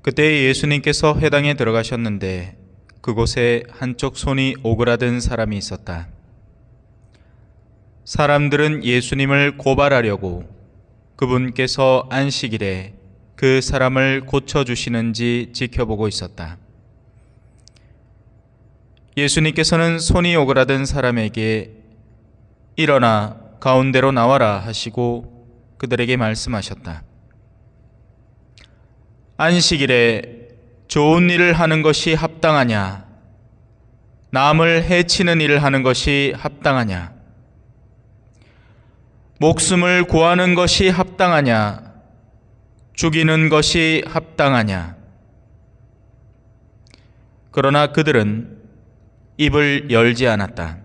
그때 예수님께서 회당에 들어가셨는데 그곳에 한쪽 손이 오그라든 사람이 있었다. 사람들은 예수님을 고발하려고 그분께서 안식일에 그 사람을 고쳐주시는지 지켜보고 있었다. 예수님께서는 손이 오그라든 사람에게 일어나 가운데로 나와라 하시고 그들에게 말씀하셨다. 안식일에 좋은 일을 하는 것이 합당하냐? 남을 해치는 일을 하는 것이 합당하냐? 목숨을 구하는 것이 합당하냐? 죽이는 것이 합당하냐? 그러나 그들은 입을 열지 않았다.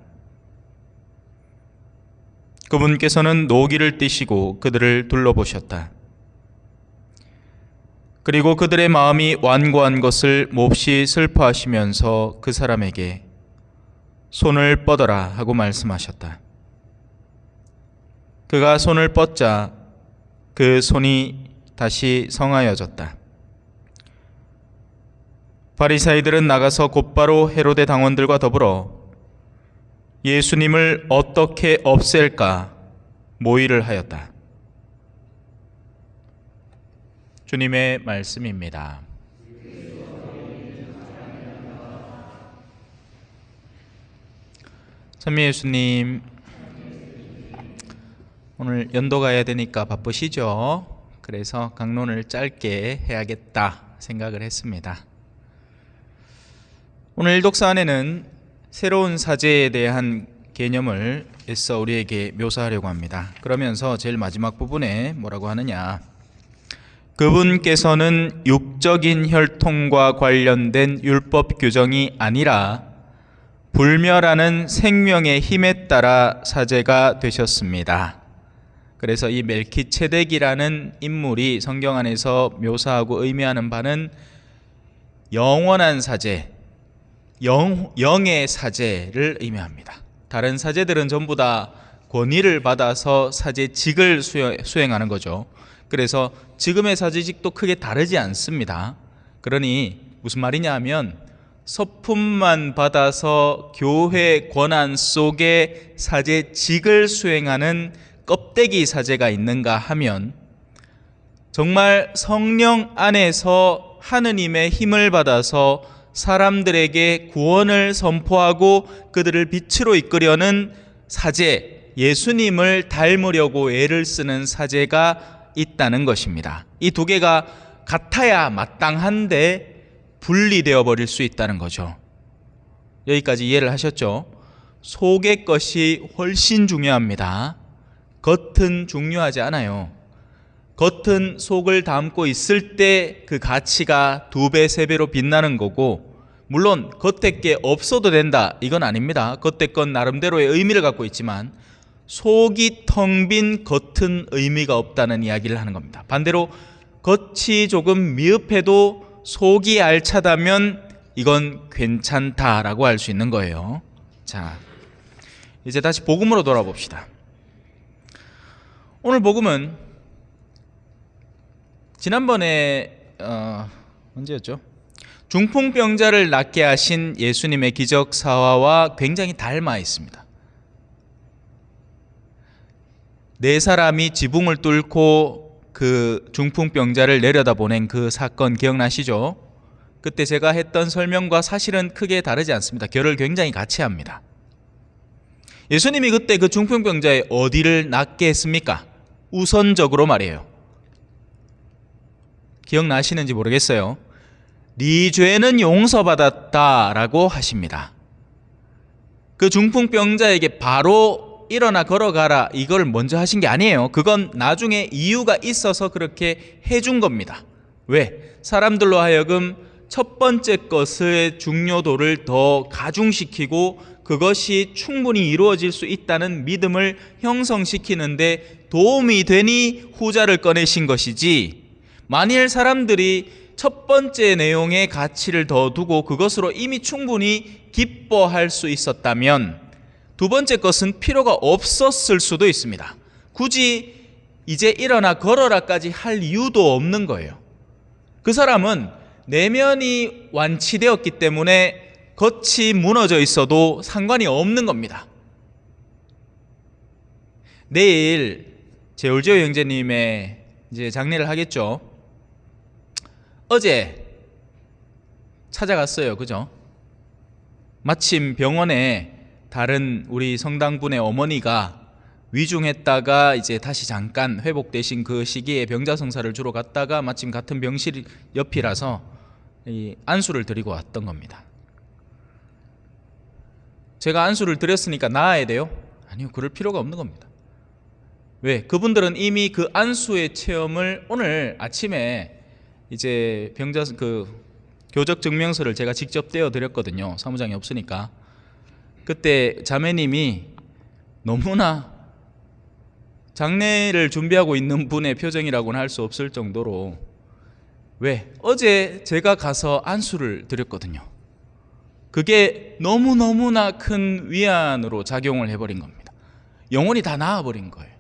그분께서는 노기를 띠시고 그들을 둘러보셨다. 그리고 그들의 마음이 완고한 것을 몹시 슬퍼하시면서 그 사람에게 손을 뻗어라 하고 말씀하셨다. 그가 손을 뻗자 그 손이 다시 성하여졌다. 바리사이들은 나가서 곧바로 헤로데 당원들과 더불어 예수님을 어떻게 없앨까 모의를 하였다. 주님의 말씀입니다. 찬미 예수님, 오늘 연도 가야 되니까 바쁘시죠? 그래서 강론을 짧게 해야겠다 생각을 했습니다. 오늘 일독사 안에는 새로운 사제에 대한 개념을 애써 우리에게 묘사하려고 합니다. 그러면서 제일 마지막 부분에 뭐라고 하느냐, 그분께서는 육적인 혈통과 관련된 율법 규정이 아니라 불멸하는 생명의 힘에 따라 사제가 되셨습니다. 그래서 이 멜키체덱이라는 인물이 성경 안에서 묘사하고 의미하는 바는 영원한 사제, 영의 사제를 의미합니다. 다른 사제들은 전부 다 권위를 받아서 사제직을 수행하는 거죠. 그래서 지금의 사제직도 크게 다르지 않습니다. 그러니 무슨 말이냐 하면 서품만 받아서 교회 권한 속에 사제직을 수행하는 껍데기 사제가 있는가 하면 정말 성령 안에서 하느님의 힘을 받아서 사람들에게 구원을 선포하고 그들을 빛으로 이끌려는 사제, 예수님을 닮으려고 애를 쓰는 사제가 있다는 것입니다. 이 두 개가 같아야 마땅한데 분리되어 버릴 수 있다는 거죠. 여기까지 이해를 하셨죠? 속의 것이 훨씬 중요합니다. 겉은 중요하지 않아요. 겉은 속을 담고 있을 때 그 가치가 2배, 3배로 빛나는 거고, 물론 겉에 게 없어도 된다 이건 아닙니다. 겉에 건 나름대로의 의미를 갖고 있지만 속이 텅 빈 겉은 의미가 없다는 이야기를 하는 겁니다. 반대로 겉이 조금 미흡해도 속이 알차다면 이건 괜찮다라고 할 수 있는 거예요. 자, 이제 다시 복음으로 돌아봅시다. 오늘 복음은 지난번에 언제였죠? 중풍병자를 낫게 하신 예수님의 기적사화와 굉장히 닮아 있습니다. 4사람이 지붕을 뚫고 그 중풍병자를 내려다보낸 그 사건 기억나시죠? 그때 제가 했던 설명과 사실은 크게 다르지 않습니다. 결을 굉장히 같이 합니다. 예수님이 그때 그 중풍병자의 어디를 낫게 했습니까? 우선적으로 말이에요. 기억나시는지 모르겠어요. 네 죄는 용서받았다라고 하십니다. 그 중풍병자에게 바로 일어나 걸어가라 이걸 먼저 하신 게 아니에요. 그건 나중에 이유가 있어서 그렇게 해준 겁니다. 왜? 사람들로 하여금 첫 번째 것의 중요도를 더 가중시키고 그것이 충분히 이루어질 수 있다는 믿음을 형성시키는데 도움이 되니 후자를 꺼내신 것이지, 만일 사람들이 첫 번째 내용의 가치를 더 두고 그것으로 이미 충분히 기뻐할 수 있었다면 두 번째 것은 필요가 없었을 수도 있습니다. 굳이 이제 일어나 걸어라까지 할 이유도 없는 거예요. 그 사람은 내면이 완치되었기 때문에 겉이 무너져 있어도 상관이 없는 겁니다. 내일 제올지오 형제님의 이제 장례를 하겠죠. 어제 찾아갔어요. 그죠? 마침 병원에 다른 우리 성당분의 어머니가 위중했다가 이제 다시 잠깐 회복되신 그 시기에 병자성사를 주러 갔다가 마침 같은 병실 옆이라서 이 안수를 드리고 왔던 겁니다. 제가 안수를 드렸으니까 나아야 돼요? 아니요, 그럴 필요가 없는 겁니다. 왜? 그분들은 이미 그 안수의 체험을 오늘 아침에 이제 교적 증명서를 제가 직접 떼어 드렸거든요. 사무장이 없으니까. 그때 자매님이 너무나 장례를 준비하고 있는 분의 표정이라고는 할 수 없을 정도로, 왜? 어제 제가 가서 안수를 드렸거든요. 그게 너무너무나 큰 위안으로 작용을 해버린 겁니다. 영혼이 다 나아버린 거예요.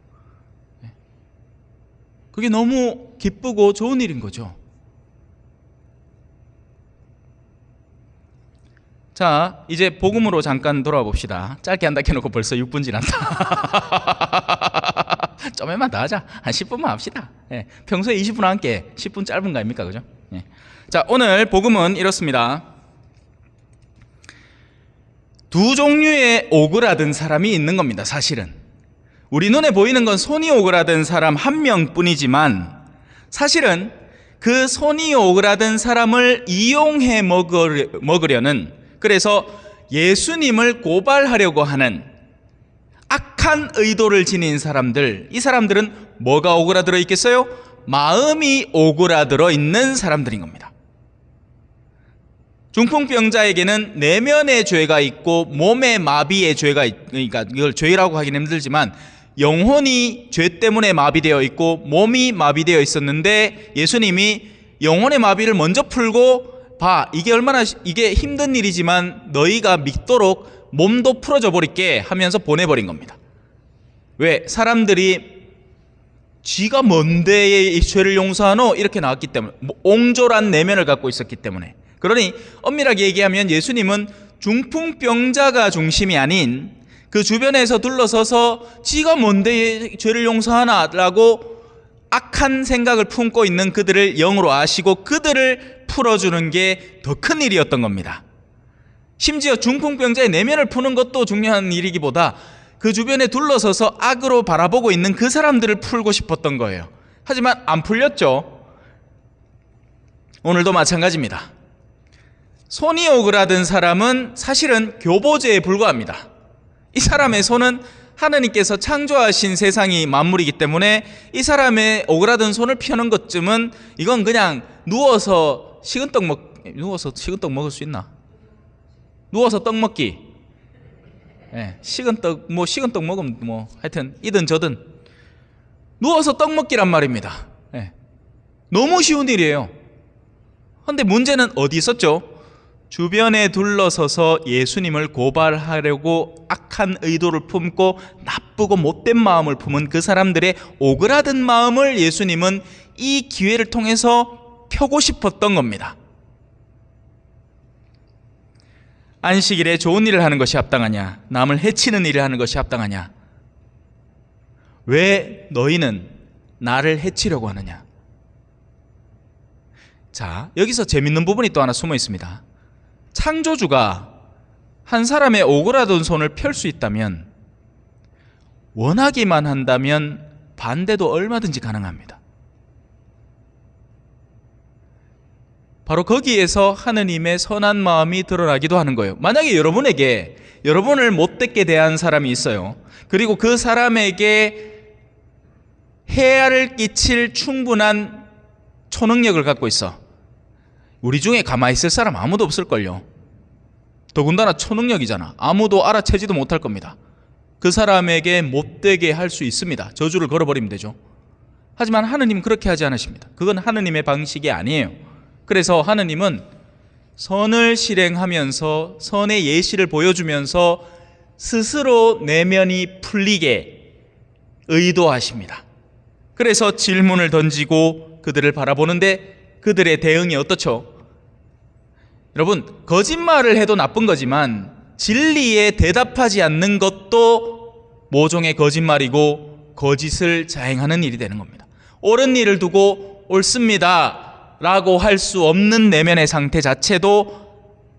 그게 너무 기쁘고 좋은 일인 거죠. 자, 이제 복음으로 잠깐 돌아와 봅시다. 짧게 한다 해놓고 벌써 6분 지났다. 좀만 더 하자. 한 10분만 합시다. 예, 평소에 20분 함께 10분 짧은 거 아닙니까? 그죠? 예. 자, 오늘 복음은 이렇습니다. 두 종류의 오그라든 사람이 있는 겁니다. 사실은 우리 눈에 보이는 건 손이 오그라든 사람 한 명뿐이지만, 사실은 그 손이 오그라든 사람을 이용해 먹으려는, 그래서 예수님을 고발하려고 하는 악한 의도를 지닌 사람들, 이 사람들은 뭐가 오그라들어 있겠어요? 마음이 오그라들어 있는 사람들인 겁니다. 중풍병자에게는 내면의 죄가 있고 몸의 마비의 죄가 그러니까 이걸 죄라고 하기는 힘들지만 영혼이 죄 때문에 마비되어 있고 몸이 마비되어 있었는데, 예수님이 영혼의 마비를 먼저 풀고, 봐, 이게 힘든 일이지만 너희가 믿도록 몸도 풀어져 버릴게 하면서 보내버린 겁니다. 왜? 사람들이 쥐가 뭔데 이 죄를 용서하노? 이렇게 나왔기 때문에, 옹졸한 내면을 갖고 있었기 때문에. 그러니 엄밀하게 얘기하면 예수님은 중풍병자가 중심이 아닌 그 주변에서 둘러서서 지가 뭔데 죄를 용서하나 라고 악한 생각을 품고 있는 그들을 영으로 아시고 그들을 풀어주는 게 더 큰 일이었던 겁니다. 심지어 중풍병자의 내면을 푸는 것도 중요한 일이기보다 그 주변에 둘러서서 악으로 바라보고 있는 그 사람들을 풀고 싶었던 거예요. 하지만 안 풀렸죠. 오늘도 마찬가지입니다. 손이 오그라든 사람은 사실은 교보제에 불과합니다. 이 사람의 손은 하나님께서 창조하신 세상이 만물이기 때문에 이 사람의 오그라든 손을 펴는 것쯤은 이건 그냥 누워서 식은떡 먹을 수 있나? 누워서 떡 먹기. 예, 식은떡 먹으면 하여튼 이든 저든 누워서 떡 먹기란 말입니다. 예, 너무 쉬운 일이에요. 그런데 문제는 어디 있었죠? 주변에 둘러서서 예수님을 고발하려고 악한 의도를 품고 나쁘고 못된 마음을 품은 그 사람들의 오그라든 마음을 예수님은 이 기회를 통해서 펴고 싶었던 겁니다. 안식일에 좋은 일을 하는 것이 합당하냐? 남을 해치는 일을 하는 것이 합당하냐? 왜 너희는 나를 해치려고 하느냐? 자, 여기서 재밌는 부분이 또 하나 숨어 있습니다. 창조주가 한 사람의 오그라든 손을 펼 수 있다면, 원하기만 한다면 반대도 얼마든지 가능합니다. 바로 거기에서 하느님의 선한 마음이 드러나기도 하는 거예요. 만약에 여러분에게 여러분을 못되게 대한 사람이 있어요. 그리고 그 사람에게 해를 끼칠 충분한 초능력을 갖고 있어. 우리 중에 가만히 있을 사람 아무도 없을걸요. 더군다나 초능력이잖아. 아무도 알아채지도 못할 겁니다. 그 사람에게 못되게 할 수 있습니다. 저주를 걸어버리면 되죠. 하지만 하느님은 그렇게 하지 않으십니다. 그건 하느님의 방식이 아니에요. 그래서 하느님은 선을 실행하면서 선의 예시를 보여주면서 스스로 내면이 풀리게 의도하십니다. 그래서 질문을 던지고 그들을 바라보는데 그들의 대응이 어떻죠? 여러분, 거짓말을 해도 나쁜 거지만 진리에 대답하지 않는 것도 모종의 거짓말이고 거짓을 자행하는 일이 되는 겁니다. 옳은 일을 두고 옳습니다 라고 할 수 없는 내면의 상태 자체도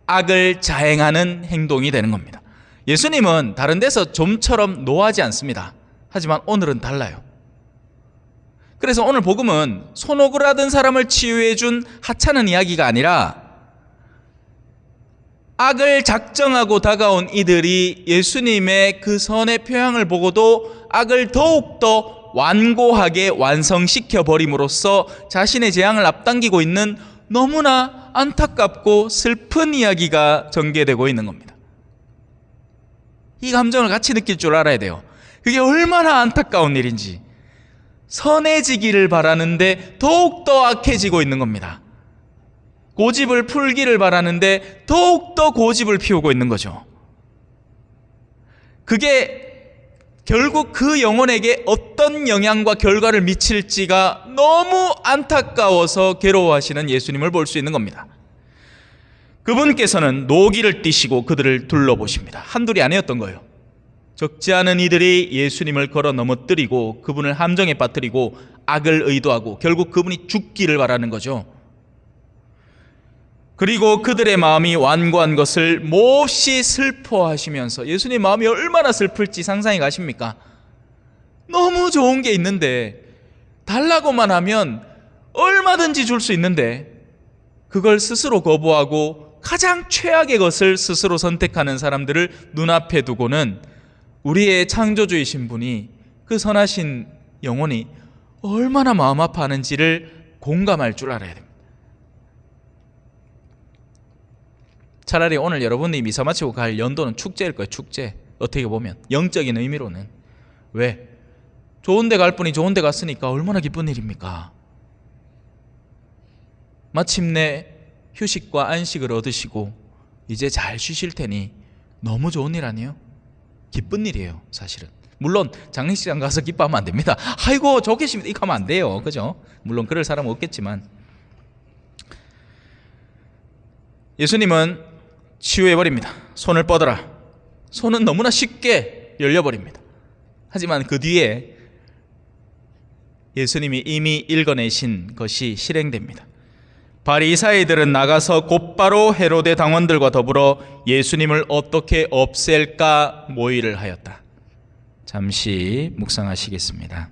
악을 자행하는 행동이 되는 겁니다. 예수님은 다른 데서 좀처럼 노하지 않습니다. 하지만 오늘은 달라요. 그래서 오늘 복음은 손오그라든 사람을 치유해 준 하찮은 이야기가 아니라 악을 작정하고 다가온 이들이 예수님의 그 선의 표양을 보고도 악을 더욱더 완고하게 완성시켜 버림으로써 자신의 재앙을 앞당기고 있는 너무나 안타깝고 슬픈 이야기가 전개되고 있는 겁니다. 이 감정을 같이 느낄 줄 알아야 돼요. 그게 얼마나 안타까운 일인지. 선해지기를 바라는데 더욱더 악해지고 있는 겁니다. 고집을 풀기를 바라는데 더욱더 고집을 피우고 있는 거죠. 그게 결국 그 영혼에게 어떤 영향과 결과를 미칠지가 너무 안타까워서 괴로워하시는 예수님을 볼 수 있는 겁니다. 그분께서는 노기를 띠시고 그들을 둘러보십니다. 한둘이 아니었던 거예요. 적지 않은 이들이 예수님을 걸어 넘어뜨리고 그분을 함정에 빠뜨리고 악을 의도하고 결국 그분이 죽기를 바라는 거죠. 그리고 그들의 마음이 완고한 것을 몹시 슬퍼하시면서, 예수님 마음이 얼마나 슬플지 상상이 가십니까? 너무 좋은 게 있는데, 달라고만 하면 얼마든지 줄 수 있는데 그걸 스스로 거부하고 가장 최악의 것을 스스로 선택하는 사람들을 눈앞에 두고는 우리의 창조주이신 분이, 그 선하신 영혼이 얼마나 마음 아파하는지를 공감할 줄 알아야 됩니다. 차라리 오늘 여러분이 미사 마치고 갈 연도는 축제일 거예요. 축제. 어떻게 보면 영적인 의미로는. 왜? 좋은 데 갈 분이 좋은 데 갔으니까 얼마나 기쁜 일입니까? 마침내 휴식과 안식을 얻으시고 이제 잘 쉬실 테니 너무 좋은 일 아니에요? 기쁜 일이에요, 사실은. 물론 장례식장 가서 기뻐하면 안 됩니다. 아이고 좋게 계십니다 이거 하면 안 돼요. 그죠? 물론 그럴 사람은 없겠지만, 예수님은 치유해버립니다. 손을 뻗어라. 손은 너무나 쉽게 열려버립니다. 하지만 그 뒤에 예수님이 이미 읽어내신 것이 실행됩니다. 바리사이들은 나가서 곧바로 헤로데 당원들과 더불어 예수님을 어떻게 없앨까 모의를 하였다. 잠시 묵상하시겠습니다.